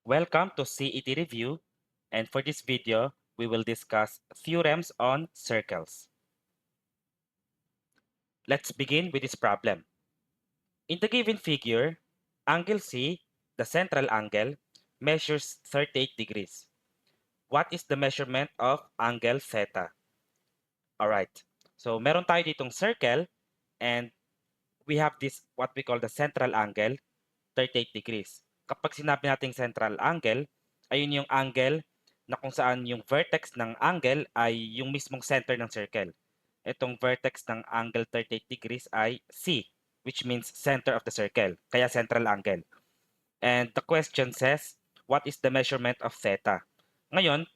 Welcome to CET Review, and for this video, we will discuss theorems on circles. Let's begin with this problem. In the given figure, angle C, the central angle, measures 38 degrees. What is the measurement of angle theta? Alright, so meron tayo ditong circle and we have this what we call the central angle, 38 degrees. Kapag sinabi nating central angle, ayun yung angle na kung saan yung vertex ng angle ay yung mismong center ng circle. Itong vertex ng angle 38 degrees ay C, which means center of the circle, kaya central angle. And the question says, what is the measurement of theta? Ngayon,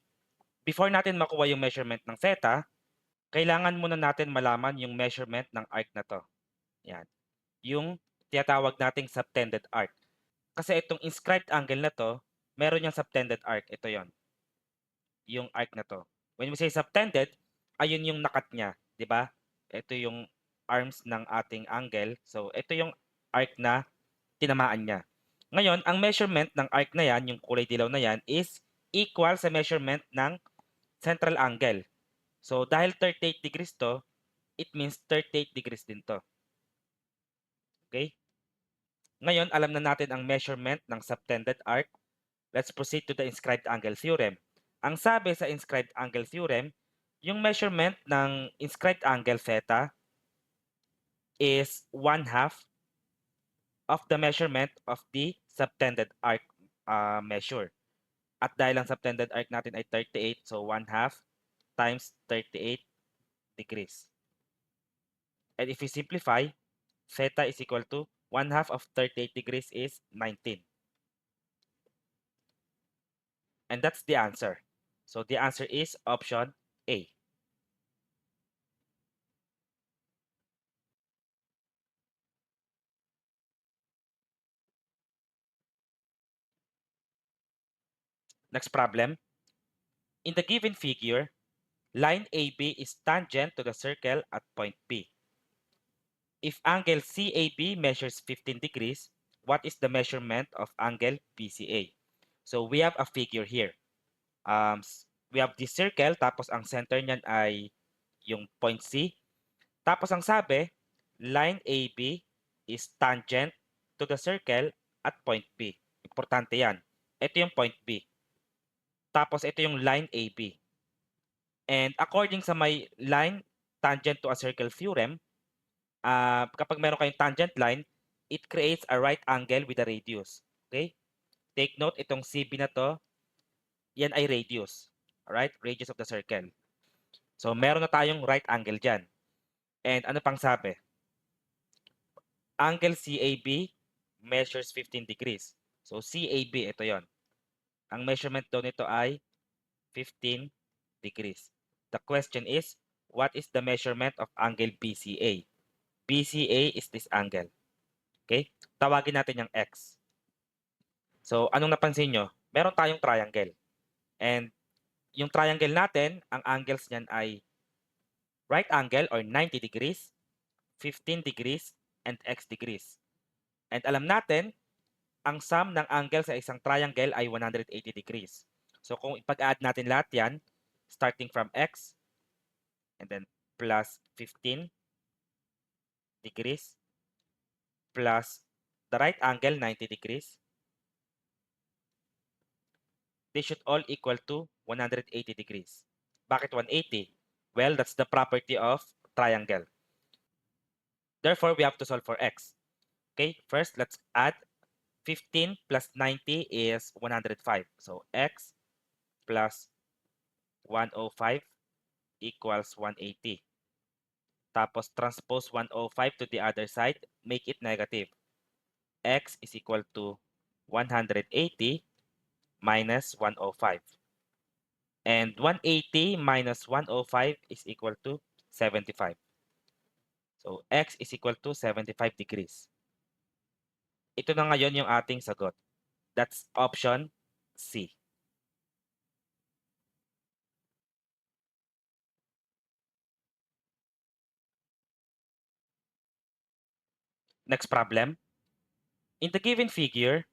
before natin makuha yung measurement ng theta, kailangan muna natin malaman yung measurement ng arc na to. Yan. Yung tinatawag nating subtended arc. Kasi itong inscribed angle na 'to, meron yang subtended arc, ito 'yon, yung arc na 'to. When we say subtended, ayun yung nakat niya, 'di ba? Ito yung arms ng ating angle. So, ito yung arc na tinamaan niya. Ngayon, ang measurement ng arc na 'yan, yung kulay dilaw na 'yan, is equal sa measurement ng central angle. So, dahil 38 degrees 'to, it means 38 degrees din 'to. Okay? Ngayon, alam na natin ang measurement ng subtended arc. Let's proceed to the inscribed angle theorem. Ang sabi sa inscribed angle theorem, yung measurement ng inscribed angle theta is 1/2 of the measurement of the subtended arc measure. At dahil ang subtended arc natin ay 38, so 1/2 times 38 degrees. And if we simplify, theta is equal to 1/2 of 38 degrees is 19. And that's the answer. So the answer is option A. Next problem. In the given figure, line AB is tangent to the circle at point B. If angle CAB measures 15 degrees, what is the measurement of angle BCA? So we have a figure here. We have this circle, tapos ang center niyan ay yung point C. Tapos ang sabi, line AB is tangent to the circle at point B. Importante yan. Ito yung point B. Tapos ito yung line AB. And according sa may line tangent to a circle theorem, kapag meron kayong tangent line, it creates a right angle with a radius. Okay? Take note, itong CB na to, yan ay radius. Alright? Radius of the circle. So, meron na tayong right angle dyan. And ano pang sabi? Angle CAB measures 15 degrees. So, CAB, ito yon. Ang measurement daw nito ay 15 degrees. The question is, what is the measurement of angle BCA? BCA is this angle. Okay? Tawagin natin yung X. So, anong napansin nyo? Meron tayong triangle. And yung triangle natin, ang angles niyan ay right angle or 90 degrees, 15 degrees, and X degrees. And alam natin, ang sum ng angle sa isang triangle ay 180 degrees. So, kung ipag-add natin lahat yan, starting from X, and then plus 15 degrees, plus the right angle, 90 degrees, they should all equal to 180 degrees. Bakit 180? Well, that's the property of triangle. Therefore, we have to solve for x. Okay, first let's add 15 plus 90 is 105. So x plus 105 equals 180. Tapos transpose 105 to the other side, make it negative. X is equal to 180 minus 105. And 180 minus 105 is equal to 75. So, x is equal to 75 degrees. Ito na ngayon yung ating sagot. That's option C. Next problem. In the given figure,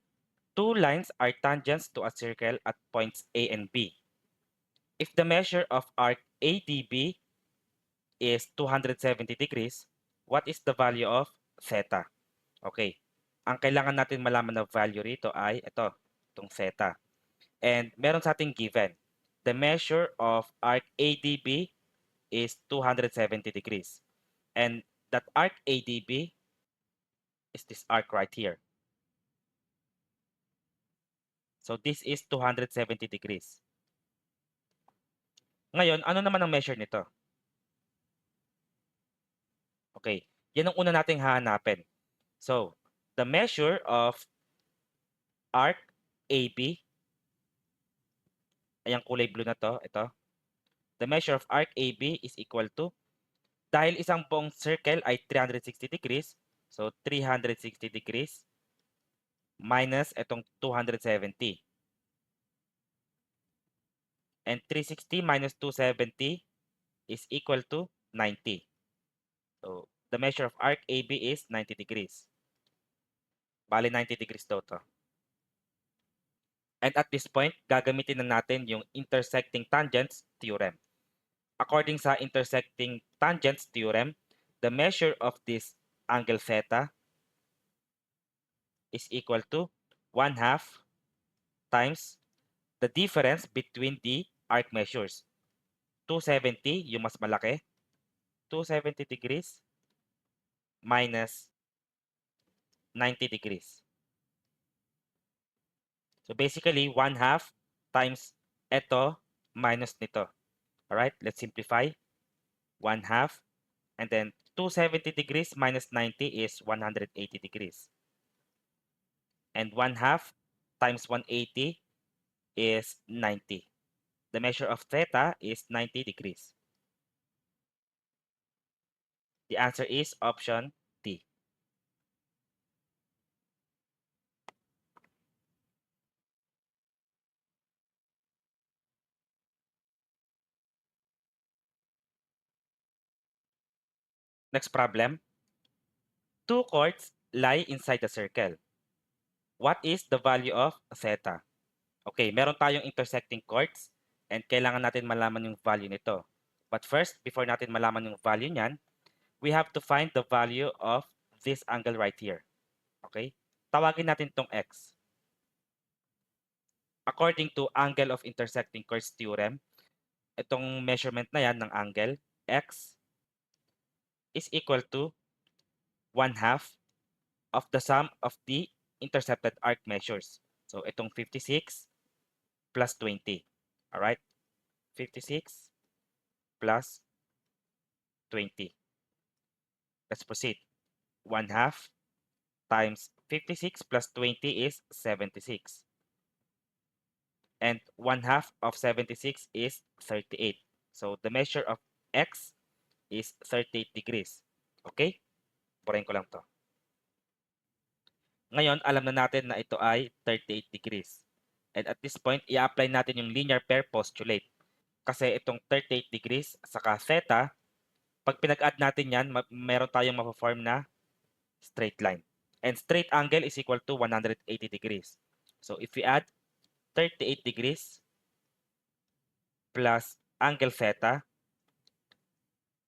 Two lines are tangents to a circle at points A and B. If the measure of arc ADB is 270 degrees, what is the value of theta? Okay. Ang kailangan natin malaman na value rito ay itong theta. And meron sa ating given. The measure of arc ADB is 270 degrees. And that arc ADB is this arc right here. So this is 270 degrees. Ngayon, ano naman ang measure nito? Okay, yan ang una nating hahanapin. So, the measure of arc AB, ay ang kulay blue na to, ito. The measure of arc AB is equal to, dahil isang buong circle ay 360 degrees, so 360 degrees minus itong 270. And 360 minus 270 is equal to 90. So, the measure of arc AB is 90 degrees. Bali, 90 degrees daw to. And at this point, gagamitin na natin yung intersecting tangents theorem. According sa intersecting tangents theorem, the measure of this angle theta is equal to 1/2 times the difference between the arc measures. 270, yung mas malaki, 270 degrees minus 90 degrees. So basically, 1/2 times ito minus nito. Alright, let's simplify. 1/2 and then 270 degrees minus 90 is 180 degrees. And 1/2 times 180 is 90. The measure of theta is 90 degrees. The answer is option D. Next problem. Two chords lie inside the circle. What is the value of theta? Okay, meron tayong intersecting chords and kailangan natin malaman yung value nito. But first, before natin malaman yung value niyan, we have to find the value of this angle right here. Okay? Tawagin natin tong x. According to angle of intersecting chords theorem, itong measurement na yan ng angle, x is equal to 1/2 of the sum of the intercepted arc measures. So, itong 56 plus 20. Alright? 56 plus 20. Let's proceed. 1/2 times 56 plus 20 is 76. And 1/2 of 76 is 38. So, the measure of x is 38 degrees. Okay? Burahin ko lang to. Ngayon, alam na natin na ito ay 38 degrees. And at this point, i-apply natin yung linear pair postulate. Kasi itong 38 degrees saka theta, pag pinag-add natin yan, meron tayong mapaform na straight line. And straight angle is equal to 180 degrees. So if we add 38 degrees plus angle theta,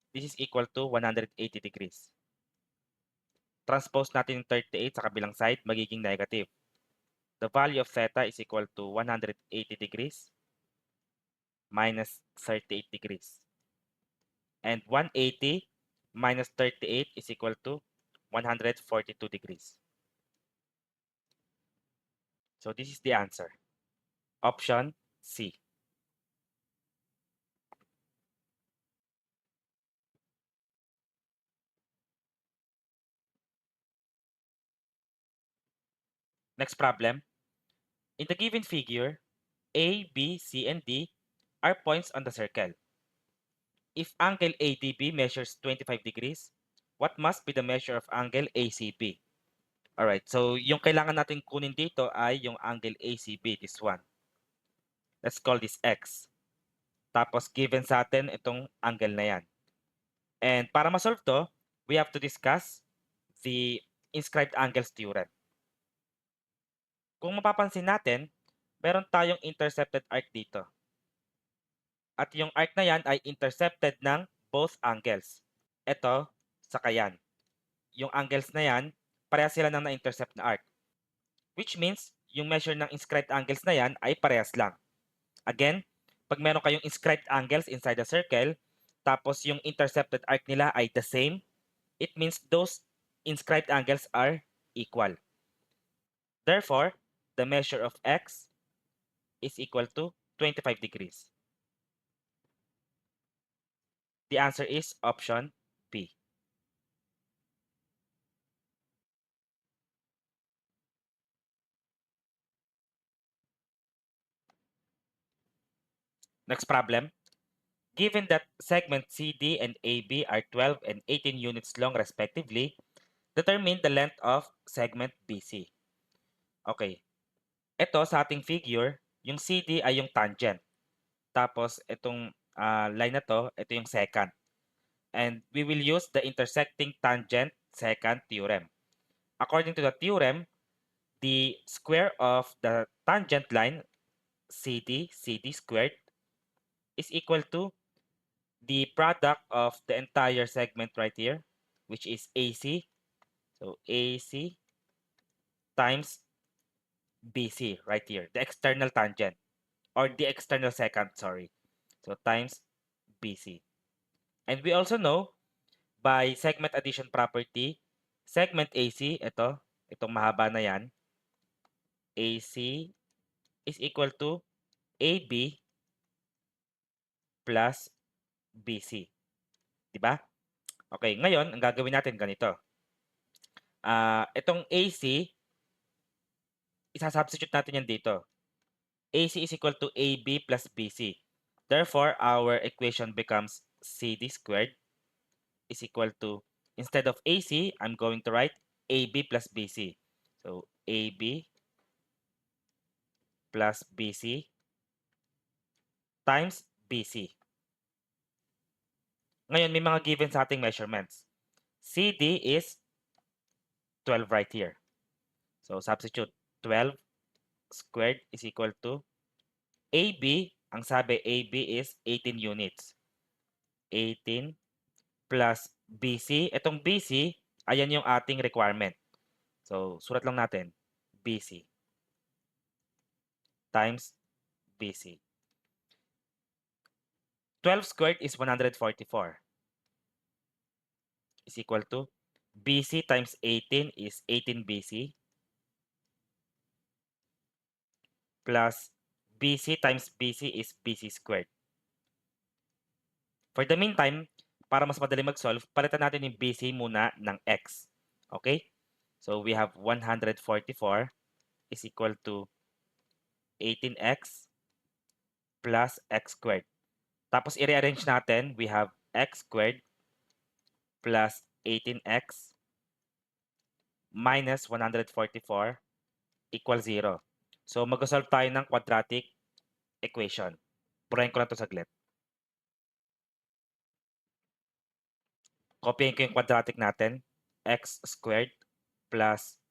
this is equal to 180 degrees. Transpose natin yung 38 sa kabilang side, magiging negative. The value of theta is equal to 180 degrees minus 38 degrees. And 180 minus 38 is equal to 142 degrees. So this is the answer. Option C. Next problem. In the given figure, A, B, C, and D are points on the circle. If angle ADB measures 25 degrees, what must be the measure of angle ACB? Alright, so yung kailangan natin kunin dito ay yung angle ACB, this one. Let's call this X. Tapos given sa atin itong angle na yan. And para ma-solve to, we have to discuss the inscribed angles theorem. Kung mapapansin natin, meron tayong intercepted arc dito. At yung arc na yan ay intercepted ng both angles. Ito, saka yan. Yung angles na yan, parehas sila ng na-intercept na arc. Which means, yung measure ng inscribed angles na yan ay parehas lang. Again, pag meron kayong inscribed angles inside the circle, tapos yung intercepted arc nila ay the same, it means those inscribed angles are equal. Therefore, the measure of x is equal to 25 degrees. The answer is option B. Next problem. Given that segments CD and AB are 12 and 18 units long respectively, determine the length of segment BC. Okay. Ito sa ating figure, yung CD ay yung tangent. Tapos itong line na to, ito yung secant. And we will use the intersecting tangent secant theorem. According to the theorem, the square of the tangent line CD squared is equal to the product of the entire segment right here, which is AC. So AC times BC right here, the external tangent or the external secant, sorry. So times BC. And we also know by segment addition property, segment AC, itong mahaba na yan, AC is equal to AB plus BC. Diba? Okay, ngayon, ang gagawin natin ganito. Itong AC, isasubstitute natin yan dito. AC is equal to AB plus BC. Therefore, our equation becomes CD squared is equal to, instead of AC, I'm going to write AB plus BC. So, AB plus BC times BC. Ngayon, may mga given sa ating measurements. CD is 12 right here. So, substitute 12 squared is equal to AB, ang sabi AB is 18 units. 18 plus BC. Itong BC, ayan yung ating requirement. So, sulat lang natin, BC times BC. 12 squared is 144 is equal to BC times 18 is 18 BC plus BC times BC is BC squared. For the meantime, para mas madali mag-solve, palitan natin yung BC muna ng X. Okay? So, we have 144 is equal to 18x plus x squared. Tapos, i-rearrange natin, we have x squared plus 18x minus 144 equals 0. So, mag-solve tayo ng quadratic equation. Purahin ko lang ito saglit. Copyahin ko yung quadratic natin. X squared plus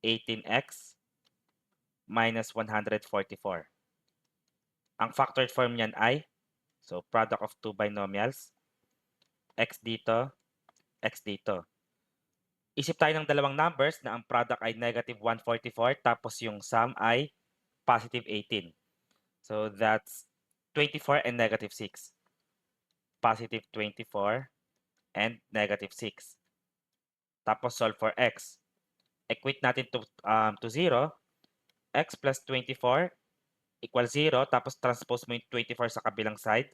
18x minus 144. Ang factored form niyan ay, so product of two binomials, x dito, x dito. Isip tayo ng dalawang numbers na ang product ay negative 144 tapos yung sum ay positive 18. So that's 24 and negative 6. Positive 24 and negative 6. Tapos solve for x. Equate natin to 0. X plus 24 equals 0. Tapos transpose mo yung 24 sa kabilang side.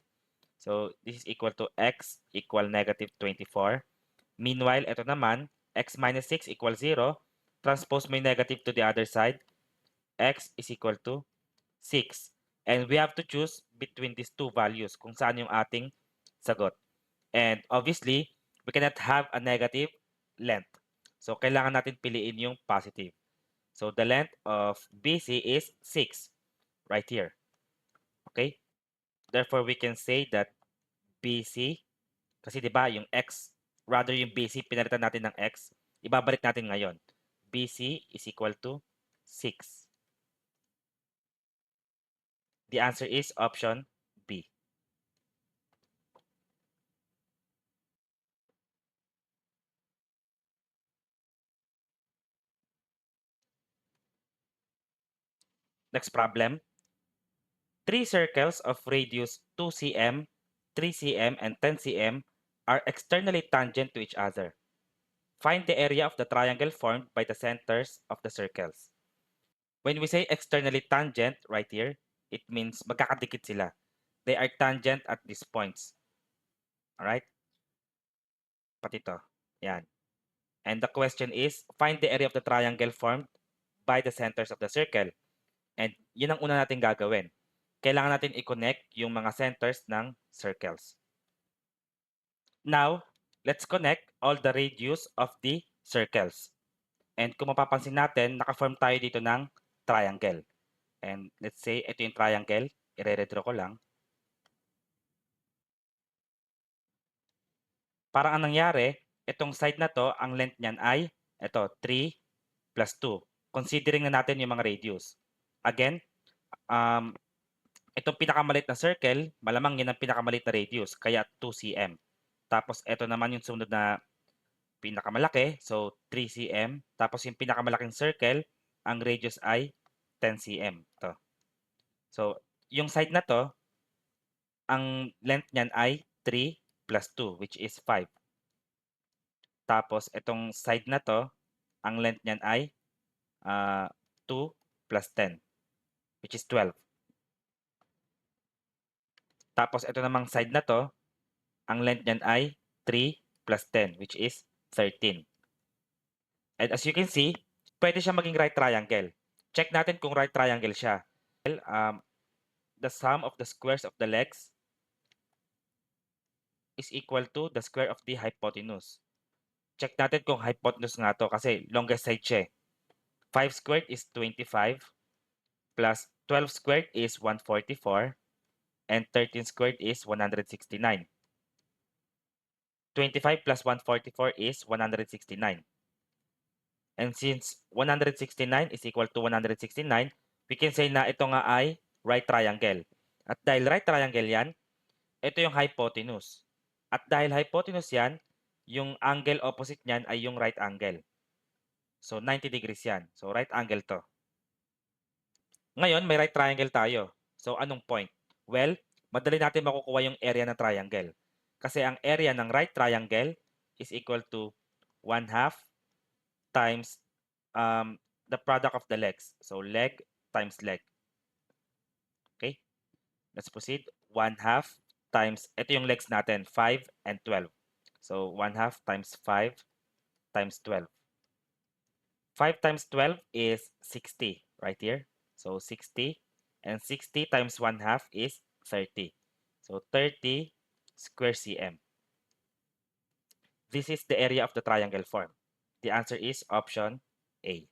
So this is equal to x equal negative 24. Meanwhile, ito naman, x minus 6 equals 0. Transpose mo yung negative to the other side. X is equal to 6. And we have to choose between these two values kung saan yung ating sagot. And obviously, we cannot have a negative length. So, kailangan natin piliin yung positive. So, the length of BC is 6 right here. Okay? Therefore, we can say that BC, kasi di ba yung X, rather yung BC, pinalitan natin ng X, ibabalik natin ngayon. BC is equal to 6. The answer is option B. Next problem. Three circles of radius 2 cm, 3 cm, and 10 cm are externally tangent to each other. Find the area of the triangle formed by the centers of the circles. When we say externally tangent right here, it means magkakadikit sila. They are tangent at these points. Alright? Pati to. Yan. And the question is, find the area of the triangle formed by the centers of the circle. And yun ang una natin gagawin. Kailangan natin i-connect yung mga centers ng circles. Now, let's connect all the radius of the circles. And kung mapapansin natin, naka-form tayo dito ng triangle. And let's say, ito yung triangle. I-redraw ko lang. Parang ang nangyari, itong side na to, ang length niyan ay, ito, 3 plus 2. Considering na natin yung mga radius. Again, itong pinakamalit na circle, malamang yun ang pinakamalit na radius, kaya 2 cm. Tapos ito naman yung sunod na pinakamalaki, so 3 cm. Tapos yung pinakamalaking circle, ang radius ay 10 cm. To. So, yung side na to, ang length niyan ay 3 plus 2, which is 5. Tapos, itong side na to, ang length niyan ay 2 plus 10, which is 12. Tapos, ito namang side na to, ang length niyan ay 3 plus 10, which is 13. And as you can see, pwede siya maging right triangle. Check natin kung right triangle siya. The sum of the squares of the legs is equal to the square of the hypotenuse. Check natin kung hypotenuse nga to kasi longest side siya. 5 squared is 25 plus 12 squared is 144 and 13 squared is 169. 25 plus 144 is 169. And since 169 is equal to 169, we can say na ito nga ay right triangle. At dahil right triangle yan, ito yung hypotenuse. At dahil hypotenuse yan, yung angle opposite niyan ay yung right angle. So, 90 degrees yan. So, right angle to. Ngayon, may right triangle tayo. So, anong point? Well, madali natin makukuha yung area ng triangle. Kasi ang area ng right triangle is equal to 1/2 times the product of the legs. So, leg times leg. Okay? Let's proceed. 1/2 times, ito yung legs natin, 5 and 12. So, 1/2 times 5 times 12. 5 times 12 is 60 right here. So, 60. And 60 times 1/2 is 30. So, 30 square cm. This is the area of the triangle form. The answer is option A.